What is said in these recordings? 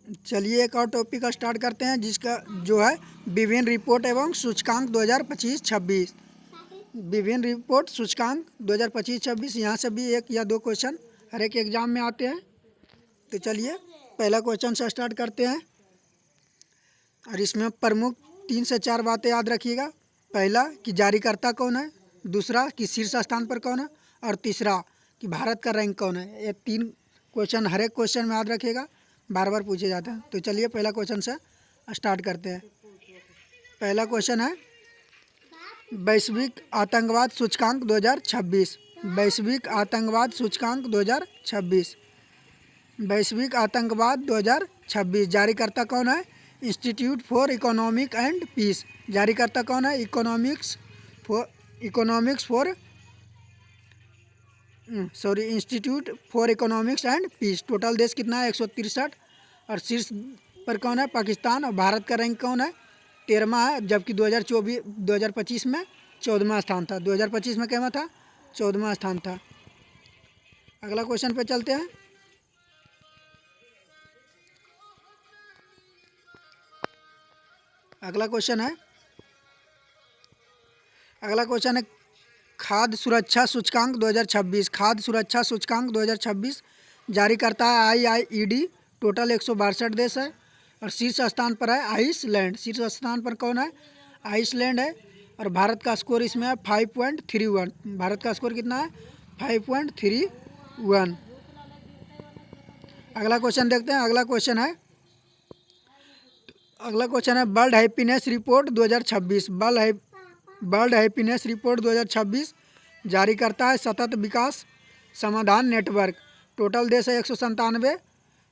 चलिए एक और टॉपिक का स्टार्ट करते हैं, जिसका जो है विभिन्न रिपोर्ट एवं सूचकांक 2025-26। विभिन्न रिपोर्ट सूचकांक 2025-26, यहाँ से भी एक या दो क्वेश्चन हर एक एग्जाम में आते हैं। तो चलिए पहला क्वेश्चन से स्टार्ट करते हैं और इसमें प्रमुख 3 से 4 बातें याद रखिएगा। पहला कि जारीकर्ता कौन है, दूसरा कि शीर्ष स्थान पर कौन है, और तीसरा कि भारत का रैंक कौन है। ये 3 क्वेश्चन हर एक क्वेश्चन में याद रखिएगा, बार बार पूछे जाते हैं। तो चलिए पहला क्वेश्चन से स्टार्ट करते हैं। पहला क्वेश्चन है वैश्विक आतंकवाद सूचकांक 2026। वैश्विक आतंकवाद सूचकांक 2026। वैश्विक आतंकवाद 2026 जारीकर्ता कौन है? Institute for economic and peace. जारीकर्ता कौन है? Institute for economics and peace. Total देश कितना है? 163। और शीर्ष पर कौन है? पाकिस्तान। और भारत का रैंक कौन है? 13वां है, जबकि 2025 में 14वां स्थान था। 2025 में क्या था? 14वां स्थान था। अगला क्वेश्चन पे चलते हैं। अगला क्वेश्चन है खाद्य सुरक्षा सूचकांक 2026। खाद्य सुरक्षा सूचकांक 2026 जारी करता है IIED। टोटल 162 देश है और शीर्ष स्थान पर है आइसलैंड। शीर्ष स्थान पर कौन है? आइसलैंड है। और भारत का स्कोर इसमें है 5.31। भारत का स्कोर कितना है? 5.31। अगला क्वेश्चन देखते हैं। अगला क्वेश्चन है world happiness report 2026। World happiness report 2026 जारी करता है सतत विकास समाधान नेटवर्क। टोटल देश है 197।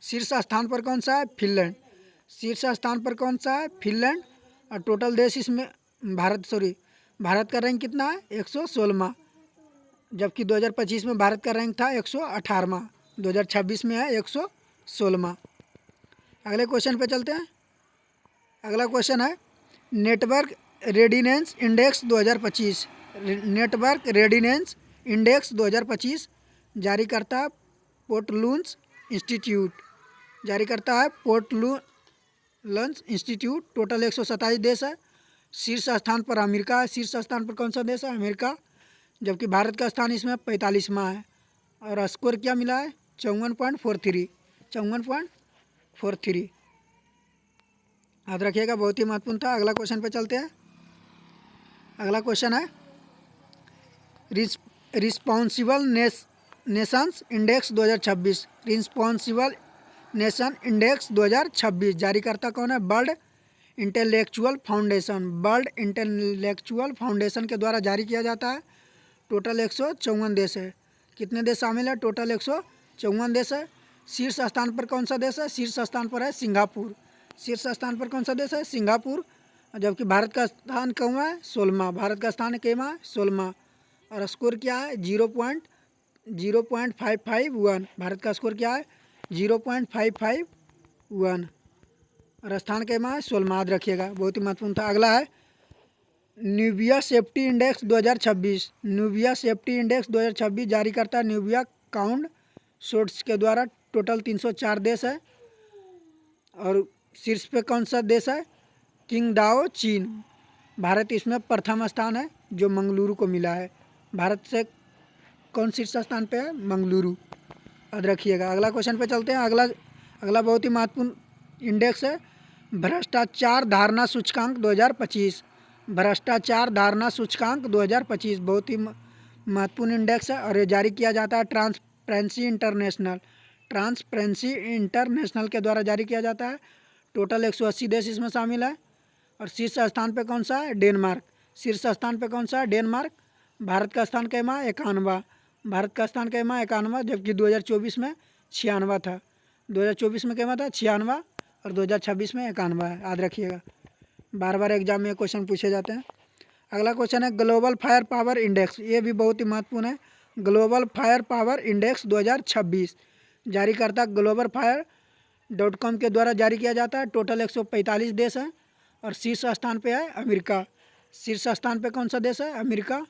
शीर्ष स्थान पर कौन सा है? फिनलैंड। शीर्ष स्थान पर कौन सा है? फिनलैंड। और टोटल देश इसमें भारत का रैंक कितना है? 116वां, जबकि 2025 में भारत का रैंक था 118वां। 2026 में है 116वां। अगले क्वेश्चन पे चलते हैं। अगला क्वेश्चन है network readiness index 2025। Network readiness index 2025 जारी करता है पोर्टलून्स इंस्टीट्यूट। जारी करता है पोर्टलून्स इंस्टीट्यूट। टोटल 127 देश है। शीर्ष स्थान पर अमेरिका है। शीर्ष स्थान पर कौन सा देश है? अमेरिका। जबकि भारत का स्थान इसमें 45वां है। और स्कोर क्या मिला है? 54.43। 54.43 याद रखिएगा, बहुत ही महत्वपूर्ण था। अगला क्वेश्चन पे चलते हैं। अगला क्वेश्चन है responsible Nations index 2026। Responsible nation index 2026 जारी करता कौन है? World intellectual foundation. World intellectual foundation के द्वारा जारी किया जाता है। टोटल 154 देश है। कितने देश शामिल है? टोटल 154 देश है। शीर्ष स्थान पर कौन सा देश है? शीर्ष स्थान पर है सिंगापुर। शीर्ष स्थान पर कौन सा देश है? सिंगापुर। जबकि भारत का स्थान कौन है? 16वां। भारत का स्थान केमा है? 16वां। और स्कोर क्या है? 0.551। भारत का स्कोर क्या है? 0.551। और स्थान केमा है? 16वां। याद रखिएगा, बहुत ही महत्वपूर्ण था। अगला है Nubia safety index 2026। Nubia safety index 2026 जारी करता है न्यूबिया काउंट सोर्स के द्वारा। टोटल 304 देश है। और शीर्ष पे कौन सा देश है? किंगडाओ चीन। भारत इसमें प्रथम स्थान है, जो मंगलुरु को मिला है। भारत से कौन शीर्ष स्थान पे है? मंगलुरु। याद रखिएगा। अगला क्वेश्चन पे चलते हैं। अगला बहुत ही महत्वपूर्ण इंडेक्स है भ्रष्टाचार धारणा सूचकांक 2025। भ्रष्टाचार धारणा सूचकांक 2025 बहुत ही महत्वपूर्ण इंडेक्स है और ये जारी किया जाता है ट्रांसपेरेंसी इंटरनेशनल के द्वारा जारी किया जाता है। टोटल 180 देश इसमें शामिल है। और शीर्ष स्थान पे कौन सा है? डेनमार्क। शीर्ष स्थान पे कौन सा है? डेनमार्क। भारत का स्थान कैमा? 51वां। भारत का स्थान कैमा? 51वां, जबकि 2024 में 96वां था। 2024 में कैमा था? 96वां। और 2026 में 51वां है। याद रखिएगा, बार बार एग्जाम में क्वेश्चन पूछे जाते हैं। अगला क्वेश्चन है ग्लोबल फायर पावर इंडेक्स। ये भी बहुत ही महत्वपूर्ण है। ग्लोबल फायर पावर इंडेक्स 2026 जारी करता globalfire.com के द्वारा जारी किया जाता है। टोटल 145 देश हैं और शीर्ष स्थान पे है अमेरिका। शीर्ष स्थान पे कौन सा देश है? अमेरिका।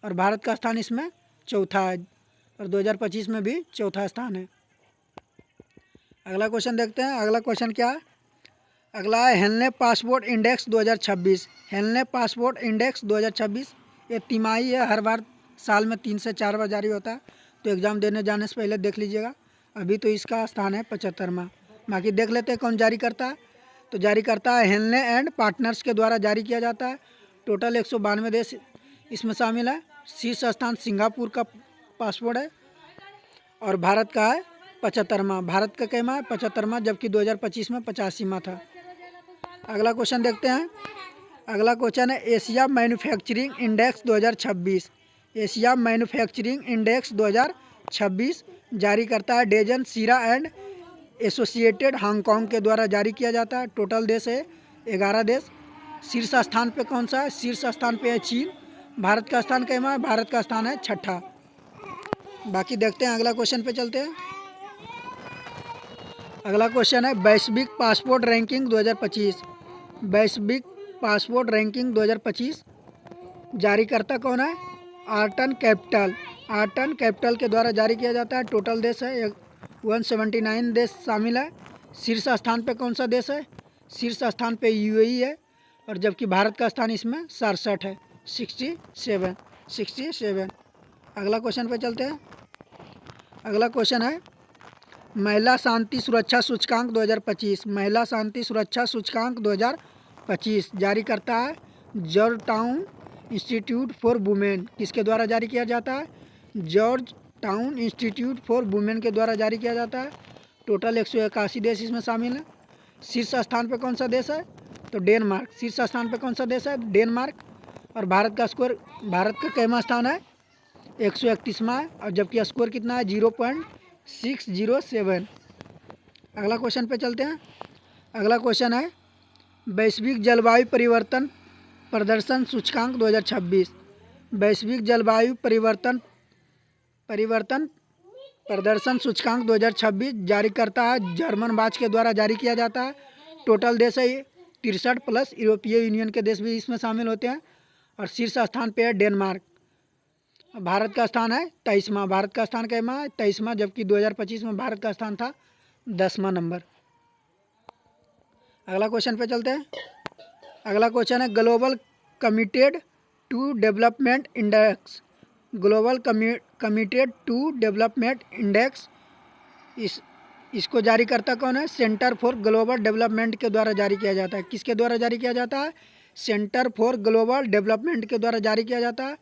और भारत का स्थान इसमें चौथा है और 2025 में भी चौथा स्थान है। अगला क्वेश्चन देखते हैं। अगला क्वेश्चन क्या है? अगला है हेलने पासपोर्ट इंडेक्स 2026। हेलने पासपोर्ट इंडेक्स 2026 ये तिमाही है, हर बार साल में 3 से 4 बार जारी होता है, तो एग्ज़ाम देने जाने से पहले देख लीजिएगा। अभी तो इसका स्थान है 75वां। बाकी देख लेते हैं कौन जारी करता है। तो जारी करता है हेलने एंड पार्टनर्स के द्वारा जारी किया जाता है। टोटल 192 देश इसमें शामिल है। शीर्ष स्थान सिंगापुर का पासपोर्ट है और भारत का है 75वां। भारत का कैमा है 75वां, जबकि 2025 में 85वां था। अगला क्वेश्चन देखते हैं। अगला क्वेश्चन है Asia manufacturing index 2026। Asia manufacturing index 2026 जारी करता है डेजन सीरा एंड एसोसिएटेड हांगकांग के द्वारा जारी किया जाता है। टोटल देश है 11 देश। शीर्ष स्थान पे कौन सा है? शीर्ष स्थान पे है चीन। भारत का स्थान कैमा है? भारत का स्थान है 6ठा। बाकी देखते हैं, अगला क्वेश्चन पे चलते हैं। अगला क्वेश्चन है वैश्विक पासपोर्ट रैंकिंग 2025। वैश्विक पासपोर्ट रैंकिंग 2025 जारी करता कौन है? आर्टन कैपिटल। आर्टन कैपिटल के द्वारा जारी किया जाता है। टोटल देश है 179 देश शामिल है। शीर्ष स्थान पे कौन सा देश है? शीर्ष स्थान पे यूएई है, और जबकि भारत का स्थान इसमें 67 है, 67। अगला क्वेश्चन पे चलते हैं। अगला क्वेश्चन है महिला शांति सुरक्षा सूचकांक 2025। महिला शांति सुरक्षा सूचकांक 2025 जारी करता है George town institute for women. किसके द्वारा जारी किया जाता है? George town institute for women के द्वारा जारी किया जाता है। टोटल 181 देश इसमें शामिल है। शीर्ष स्थान पे कौन सा देश है? तो डेनमार्क। शीर्ष स्थान पे कौन सा देश है? डेनमार्क। और भारत का स्कोर, भारत का कैमा स्थान है? 131वां है, और जबकि स्कोर कितना है? 0.607। अगला क्वेश्चन पे चलते हैं। अगला क्वेश्चन है वैश्विक जलवायु परिवर्तन प्रदर्शन सूचकांक 2026। वैश्विक जलवायु परिवर्तन प्रदर्शन सूचकांक 2026 जारी करता है जर्मन बाज के द्वारा जारी किया जाता है। टोटल देश है 63 प्लस यूरोपीय यूनियन के देश भी इसमें शामिल होते हैं, और शीर्ष स्थान पे है डेनमार्क। भारत का स्थान है 23वां। भारत का स्थान कैमा है? 23वां, जबकि 2025 में भारत का स्थान था 10वां नंबर। अगला क्वेश्चन पे चलते हैं। अगला क्वेश्चन है global committed to development index. Global committed to development index इसको जारी करता कौन है? सेंटर फॉर ग्लोबल डेवलपमेंट के द्वारा जारी किया जाता है। किसके द्वारा जारी किया जाता है? सेंटर फॉर ग्लोबल डेवलपमेंट के द्वारा जारी किया जाता है।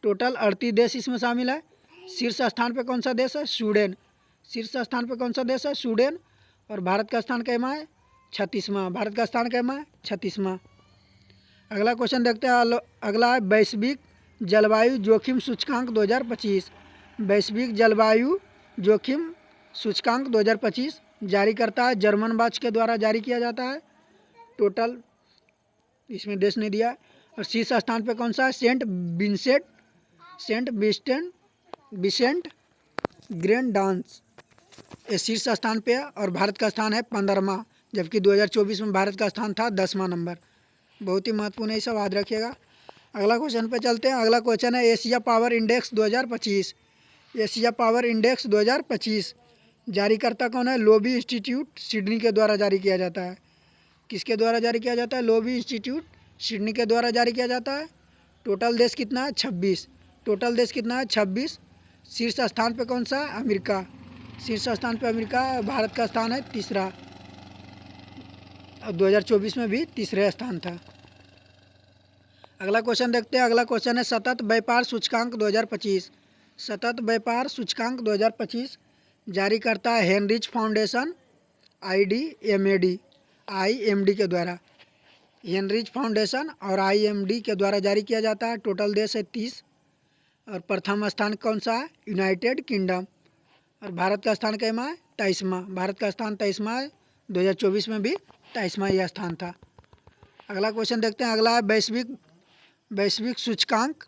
टोटल 38 देश इसमें शामिल है। शीर्ष स्थान पे कौन सा देश है? स्वीडन। शीर्ष स्थान पे कौन सा देश है? स्वीडन। और भारत का स्थान कैमा है? 36वां। भारत का स्थान कैमा है? 36वां। अगला क्वेश्चन देखते हैं। अगला है वैश्विक जलवायु जोखिम सूचकांक 2025। वैश्विक जलवायु जोखिम सूचकांक 2025 जारी करता है जर्मन बाज के द्वारा जारी किया जाता है। टोटल इसमें देश नहीं दिया। और शीर्ष स्थान पे कौन सा है? सेंट विसेंट ग्रेनडांस ये शीर्ष स्थान पे है, और भारत का स्थान है 15वां, जबकि 2024 में भारत का स्थान था 10वां नंबर। बहुत ही महत्वपूर्ण है, सब याद रखिएगा। अगला क्वेश्चन पे चलते हैं। अगला क्वेश्चन है Asia power index 2025। Asia power index 2025 जारी करता कौन है? लोबी इंस्टीट्यूट सिडनी के द्वारा जारी किया जाता है। किसके द्वारा जारी किया जाता है? लोबी इंस्टीट्यूट सिडनी के द्वारा जारी किया जाता है। टोटल देश कितना है? 26। टोटल देश कितना है? 26। शीर्ष स्थान पे कौन सा? अमेरिका। शीर्ष स्थान पे अमेरिका। भारत का स्थान है 3रा, और 2024 में भी 3रे स्थान था। अगला क्वेश्चन देखते हैं। अगला क्वेश्चन है सतत व्यापार सूचकांक 2025। सतत व्यापार सूचकांक 2025 जारी करता है हेनरिच फाउंडेशन IMD के द्वारा। हेनरिच फाउंडेशन और IMD के द्वारा जारी किया जाता है। टोटल देश है 30, और प्रथम स्थान कौन सा है? United kingdom. और भारत का स्थान कैमा है? 23वां। भारत का स्थान 23वां है। 2024 में भी 23वां यह स्थान था। अगला क्वेश्चन देखते हैं। अगला है वैश्विक सूचकांक,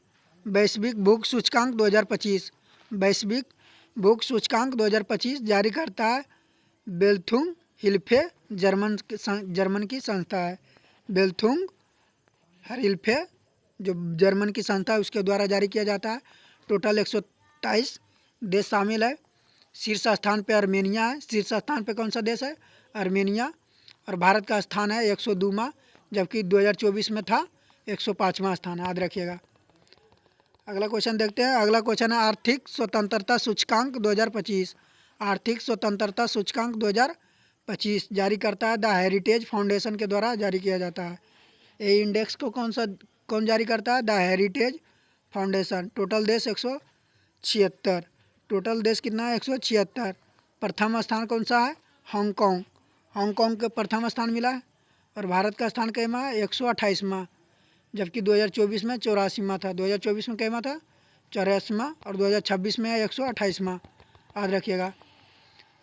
वैश्विक भूख सूचकांक 2025। वैश्विक भूख सूचकांक 2025 जारी करता है बेल्थुंग हिल्फे, जर्मन की संस्था है। बेल्थुंग हिल्फे जो जर्मन की संस्था है उसके द्वारा जारी किया जाता है। टोटल 127 देश शामिल है। शीर्ष स्थान पे आर्मेनिया है। शीर्ष स्थान पे कौन सा देश है? आर्मेनिया। और भारत का स्थान है 102वां, जबकि 2024 में था 105वां स्थान, याद रखिएगा। अगला क्वेश्चन देखते हैं। अगला क्वेश्चन है आर्थिक स्वतंत्रता सूचकांक 2025। आर्थिक स्वतंत्रता सूचकांक 2025 जारी करता है द हेरिटेज फाउंडेशन के द्वारा जारी किया जाता है। ये इंडेक्स को कौन जारी करता है? The heritage foundation. टोटल देश 176। टोटल देश कितना है? 176। प्रथम स्थान कौन सा है? हांगकांग। हांगकांग के प्रथम स्थान मिला है। और भारत का स्थान कैमा है? 128वां, जबकि 2024 में 84वां था। 2024 में कैमा था? 84वां। और 2026 में है 128वां, याद रखिएगा।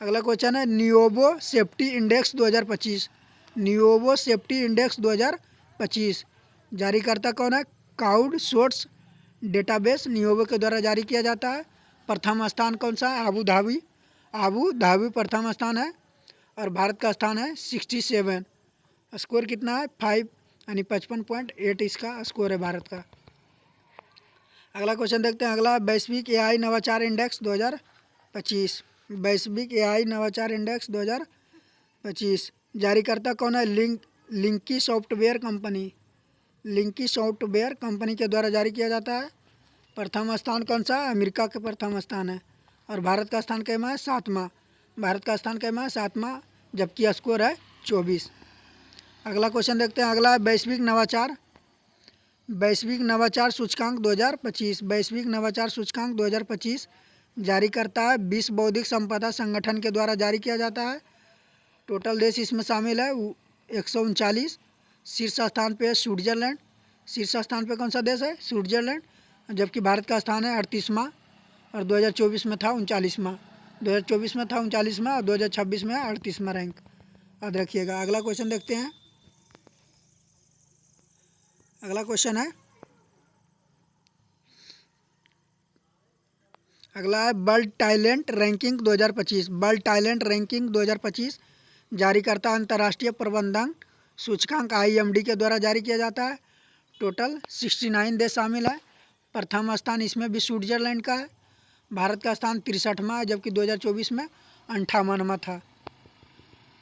अगला क्वेश्चन है नियोबो सेफ्टी इंडेक्स 2025। नियोबो सेफ्टी इंडेक्स 2025 जारी करता कौन है? क्लाउड सोर्स डेटाबेस नियोबो के द्वारा जारी किया जाता है। प्रथम स्थान कौन सा है? Abu Dhabi. आबू धाबी प्रथम स्थान है। और भारत का स्थान है 67। स्कोर कितना है? 5, यानी 55.8 इसका स्कोर है भारत का। अगला क्वेश्चन देखते हैं। अगला वैश्विक एआई नवाचार इंडेक्स 2025। वैश्विक एआई नवाचार इंडेक्स 2025 जारी करता कौन है? लिंकी सॉफ्टवेयर कंपनी। लिंकी सॉफ्टवेयर कंपनी के द्वारा जारी किया जाता है। प्रथम स्थान कौन सा है? अमेरिका के प्रथम स्थान है। और भारत का स्थान कैमा है? 7वां। भारत का स्थान कैमा है? 7वां, जबकि स्कोर है 24। अगला क्वेश्चन देखते हैं। अगला है वैश्विक नवाचार। वैश्विक नवाचार सूचकांक 2025। वैश्विक नवाचार सूचकांक 2025 जारी करता है विश्व बौद्धिक संपदा संगठन के द्वारा जारी किया जाता है। टोटल देश इसमें शामिल है 139। शीर्ष स्थान पे स्विट्जरलैंड। शीर्ष स्थान पे कौन सा देश है? स्विट्जरलैंड। जबकि भारत का स्थान है 38वां। और 2024 में था 39वां। 2024 में था 39वां और 2026 में 38वां रैंक, याद रखिएगा। अगला क्वेश्चन देखते हैं। अगला क्वेश्चन है अगला है world talent ranking 2025। World talent ranking 2025 जारी करता अंतर्राष्ट्रीय प्रबंधन सूचकांक IMD के द्वारा जारी किया जाता है। टोटल 69 देश शामिल है। प्रथम स्थान इसमें भी स्विट्जरलैंड का है। भारत का स्थान 63वां है, जबकि 2024 में 58वां था।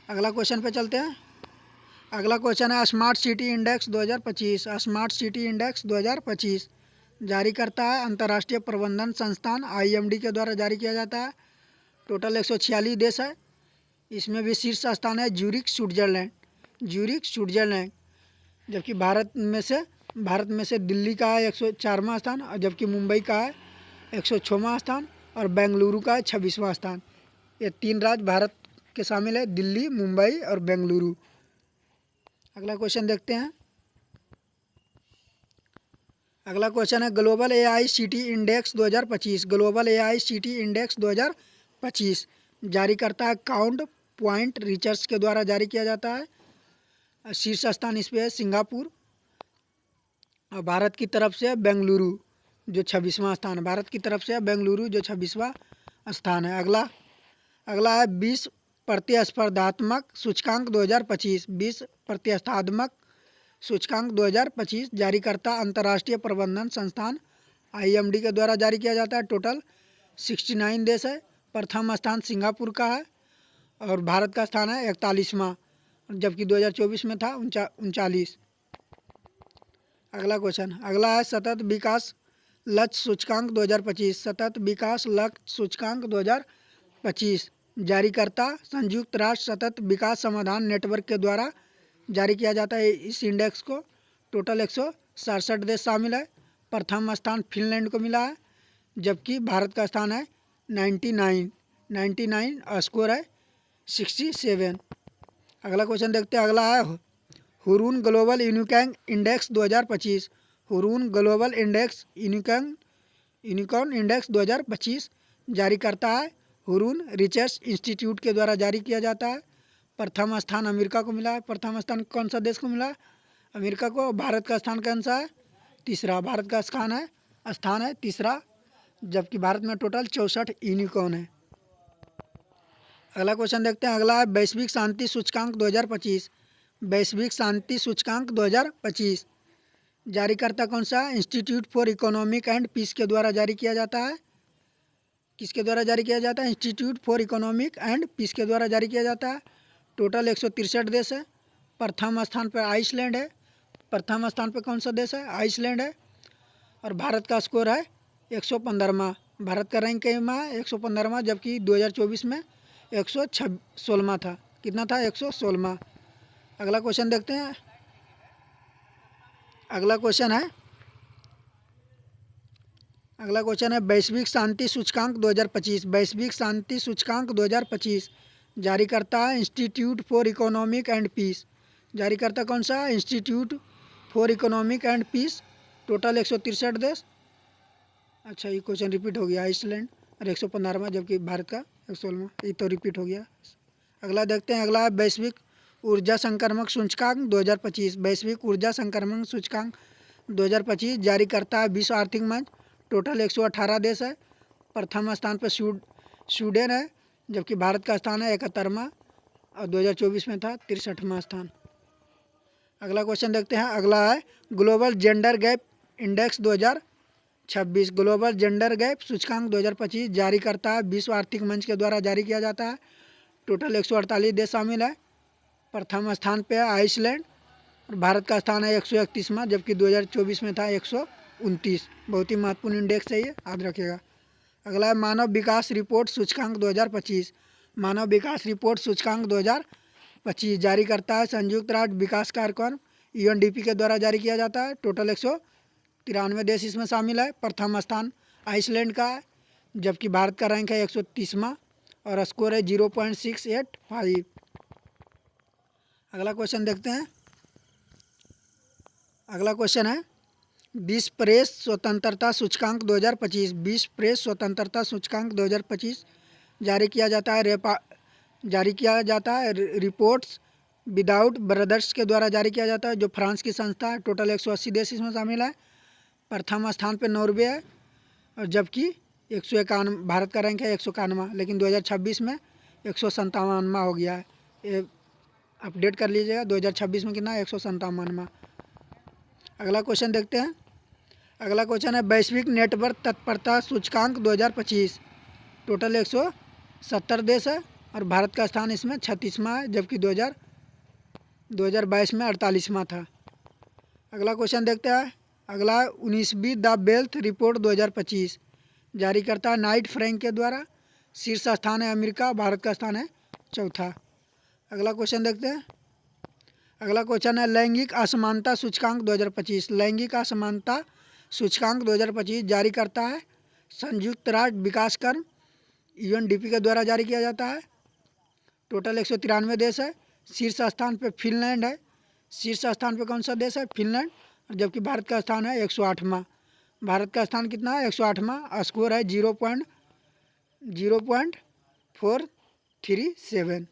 अगला क्वेश्चन पे चलते हैं। अगला क्वेश्चन है smart city index 2025। Smart city index 2025 जारी करता है अंतर्राष्ट्रीय प्रबंधन संस्थान IMD के द्वारा जारी किया जाता है। टोटल 146 देश है। इसमें भी शीर्ष स्थान है ज्यूरिख स्विट्जरलैंड। Zurich Switzerland. जबकि भारत में से दिल्ली का है 104वां स्थान, और जबकि मुंबई का है 106वां स्थान और बेंगलुरु का है 26वां स्थान। ये 3 राज्य भारत के शामिल है, दिल्ली, मुंबई और बेंगलुरु। अगला क्वेश्चन देखते हैं। अगला क्वेश्चन है global AICT index 2025। Global AICT index 2025 जारी करता है काउंट पॉइंट रिसर्च के द्वारा जारी किया जाता है। शीर्ष स्थान इस पे है सिंगापुर। और भारत की तरफ से बेंगलुरु जो 26वां स्थान है। भारत की तरफ से बेंगलुरु जो 26वां स्थान है। अगला है 20 प्रतिस्पर्धात्मक सूचकांक 2025। 20 प्रतिस्पर्धात्मक सूचकांक 2025 जारी करता अंतर्राष्ट्रीय प्रबंधन संस्थान IMD के द्वारा जारी किया जाता है। टोटल 69 देश है। प्रथम स्थान सिंगापुर का है और भारत का स्थान है 41वां, जबकि 2024 में था 39। अगला क्वेश्चन अगला है सतत विकास लक्ष्य सूचकांक 2025। सतत विकास लक्ष्य सूचकांक 2025 जारी करता संयुक्त राष्ट्र सतत विकास समाधान नेटवर्क के द्वारा जारी किया जाता है। इस इंडेक्स को टोटल 167 देश शामिल है। प्रथम स्थान फिनलैंड को मिला है, जबकि भारत का स्थान है 99 और स्कोर है 67। अगला क्वेश्चन देखते हैं। अगला है Hurun global unicorn index 2025। Hurun global index unicorn index 2025 जारी करता है हुरून रिसर्च इंस्टीट्यूट के द्वारा जारी किया जाता है। प्रथम स्थान अमेरिका को मिला है। प्रथम स्थान कौन सा देश को मिला है? अमेरिका को। भारत का स्थान कौन सा है? तीसरा। भारत का स्थान है तीसरा, जबकि भारत में टोटल 64 यूनिकॉर्न है। अगला क्वेश्चन देखते हैं। अगला है वैश्विक शांति सूचकांक 2025। वैश्विक शांति सूचकांक 2025 जारी करता कौन सा? Institute for economic and peace के द्वारा जारी किया जाता है। किसके द्वारा जारी किया जाता है? Institute for economic and peace के द्वारा जारी किया जाता है। टोटल 163 देश है। प्रथम स्थान पर आइसलैंड है। प्रथम स्थान पर कौन सा देश है? आइसलैंड है। और भारत का स्कोर है 115वां। भारत का रैंक कैमा है 115वां, जबकि 2024 में 116वां था। कितना था? 116वां। अगला क्वेश्चन देखते हैं। अगला क्वेश्चन है वैश्विक शांति सूचकांक 2025। वैश्विक शांति सूचकांक 2025 जारी करता है institute for economic and peace. जारी करता कौन सा? Institute for economic and peace. Total 163 देश। अच्छा, ये क्वेश्चन रिपीट हो गया। आइसलैंड और 115वां, जबकि भारत का 116वां। ये तो रिपीट हो गया। अगला देखते हैं। अगला है वैश्विक ऊर्जा संक्रमण सूचकांक 2025। वैश्विक ऊर्जा संक्रमण सूचकांक 2025 जारी करता है विश्व आर्थिक मंच। टोटल 118 देश है। प्रथम स्थान पर स्वीडन है, जबकि भारत का स्थान है 71वां और 2024 में था 63वां स्थान। अगला क्वेश्चन देखते हैं। अगला है global gender gap index 2026। Global gender gap सूचकांक 2025 जारी करता है विश्व आर्थिक मंच के द्वारा जारी किया जाता है। टोटल 148 देश शामिल है। प्रथम स्थान पे है आइसलैंड और भारत का स्थान है 131वां, जबकि 2024 में था 129। बहुत ही महत्वपूर्ण इंडेक्स है ये, याद रखिएगा। अगला है मानव विकास रिपोर्ट सूचकांक 2025। मानव विकास रिपोर्ट सूचकांक 2025 जारी करता है संयुक्त राष्ट्र विकास कार्यक्रम UNDP के द्वारा जारी किया जाता है। टोटल 193 देश इसमें शामिल है। प्रथम स्थान आइसलैंड का है, जबकि भारत का रैंक है 130वां और स्कोर है 0.685। अगला क्वेश्चन देखते हैं। अगला क्वेश्चन है विश्व प्रेस स्वतंत्रता सूचकांक 2025। विश्व प्रेस स्वतंत्रता सूचकांक 2025 जारी किया जाता है रिपोर्ट्स विदाउट ब्रदर्स के द्वारा जारी किया जाता है, जो फ्रांस की संस्था है। टोटल 180 देश इसमें शामिल है। प्रथम स्थान पर नॉर्वे है और जबकि 151, भारत का रैंक है 191, लेकिन 2026 में 157वां हो गया है। ये अपडेट कर लीजिएगा। 2026 में कितना है? 157वां। अगला क्वेश्चन देखते हैं। अगला क्वेश्चन है वैश्विक नेटवर्क तत्परता सूचकांक 2025। टोटल 170 देश है और भारत का स्थान इसमें 36वां है, जबकि 2022 में 48वां था। अगला क्वेश्चन देखते हैं। अगला 19वीं द वेल्थ रिपोर्ट 2025 जारी करता है नाइट फ्रैंक के द्वारा। शीर्ष स्थान है अमेरिका, भारत का स्थान है 4था। अगला क्वेश्चन देखते हैं। अगला क्वेश्चन है लैंगिक असमानता सूचकांक 2025। लैंगिक असमानता सूचकांक 2025 जारी करता है संयुक्त राष्ट्र विकास कार्यक्रम UNDP के द्वारा जारी किया जाता है। टोटल 193 देश है। शीर्ष स्थान पे फिनलैंड है। शीर्ष स्थान पे कौन सा देश है? फिनलैंड। जबकि भारत का स्थान है 108वां। भारत का स्थान कितना है? 108वां। स्कोर है 0.0437।